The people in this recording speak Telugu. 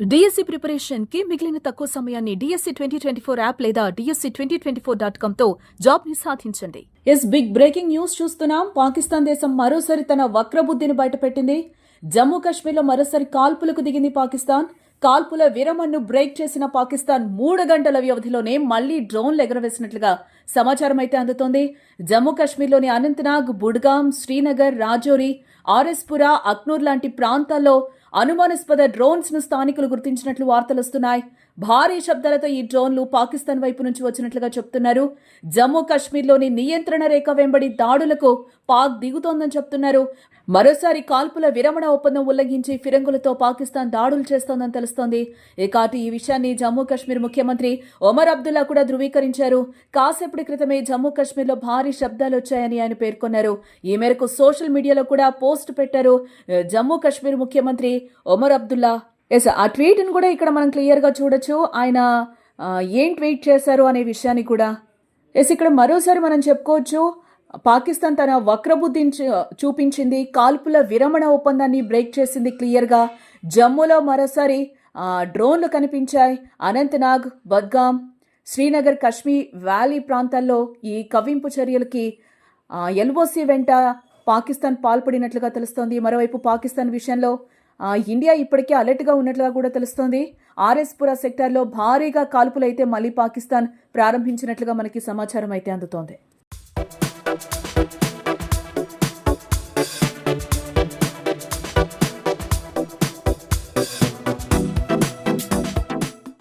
డిఎస్సి ప్రిపరేషన్ కి మిగిలిన తక్కువ సమయాన్ని డిఎస్సి 2024 యాప్ లేదా DSC2024.com తో జాబ్ ని సాధించండి. బిగ్ బ్రేకింగ్ న్యూస్ చూస్తున్నాం. పాకిస్తాన్ దేశం మరోసారి తన వక్రబుద్ధిని బయటపెట్టింది. జమ్మూ కాశ్మీర్లో మరోసారి కాల్పులకు దిగింది పాకిస్తాన్. కాల్పుల విరమణను బ్రేక్ చేసిన పాకిస్తాన్ 3 గంటల వ్యవధిలోనే మళ్లీ డ్రోన్లు ఎగరవేసినట్లుగా సమాచారం అయితే అందుతోంది. జమ్మూ కాశ్మీర్లోని అనంతనాగ్, బుడ్గామ్, శ్రీనగర్, రాజౌరి, ఆర్ఎస్పురా, అక్నూర్ లాంటి ప్రాంతాల్లో అనుమానాస్పద డ్రోన్స్ ను స్థానికులు గుర్తించినట్లు వార్తలొస్తున్నాయి. భారీ శబ్దాలతో ఈ డ్రోన్లు పాకిస్తాన్ వైపు నుంచి వచ్చినట్లుగా చెప్తున్నారు. జమ్మూ కాశ్మీర్లోని నియంత్రణ రేఖ వెంబడి దాడులకు పాక్ దిగుతోందని చెప్తున్నారు. మరోసారి కాల్పుల విరమణ ఒప్పందం ఉల్లంఘించి ఫిరంగులతో పాకిస్తాన్ దాడులు చేస్తోందని తెలుస్తోంది. ఈ విషయాన్ని జమ్మూ కాశ్మీర్ ముఖ్యమంత్రి ఒమర్ అబ్దుల్లా కూడా ధృవీకరించారు. కాసేపటి క్రితమే జమ్మూ కాశ్మీర్లో భారీ శబ్దాలు వచ్చాయని ఆయన పేర్కొన్నారు. ఈ మేరకు సోషల్ మీడియాలో కూడా పోస్ట్ పెట్టారు జమ్మూ కాశ్మీర్ ముఖ్యమంత్రి ఒమర్ అబ్దుల్లా. ఆ ట్వీట్ను కూడా ఇక్కడ మనం క్లియర్గా చూడొచ్చు. ఆయన ఏం ట్వీట్ చేశారు అనే విషయాన్ని కూడా ఇక్కడ మరోసారి మనం చెప్పుకోవచ్చు. పాకిస్తాన్ తన వక్రబుద్ధిని చూపించింది. కాల్పుల విరమణ ఒప్పందాన్ని బ్రేక్ చేసింది క్లియర్గా. జమ్మూలో మరోసారి డ్రోన్లు కనిపించాయి. అనంతనాగ్, బద్గామ్, శ్రీనగర్, కశ్మీర్ వ్యాలీ ప్రాంతాల్లో ఈ కవ్వింపు చర్యలకి LOC వెంట పాకిస్తాన్ పాల్పడినట్లుగా తెలుస్తోంది. మరోవైపు పాకిస్తాన్ విషయంలో ఇండియా ఇప్పటికే అలర్ట్గా ఉన్నట్లుగా కూడా తెలుస్తోంది. ఆర్ఎస్పురా సెక్టార్లో భారీగా కాల్పులైతే మళ్లీ పాకిస్తాన్ ప్రారంభించినట్లుగా మనకి సమాచారం అయితే అందుతోంది.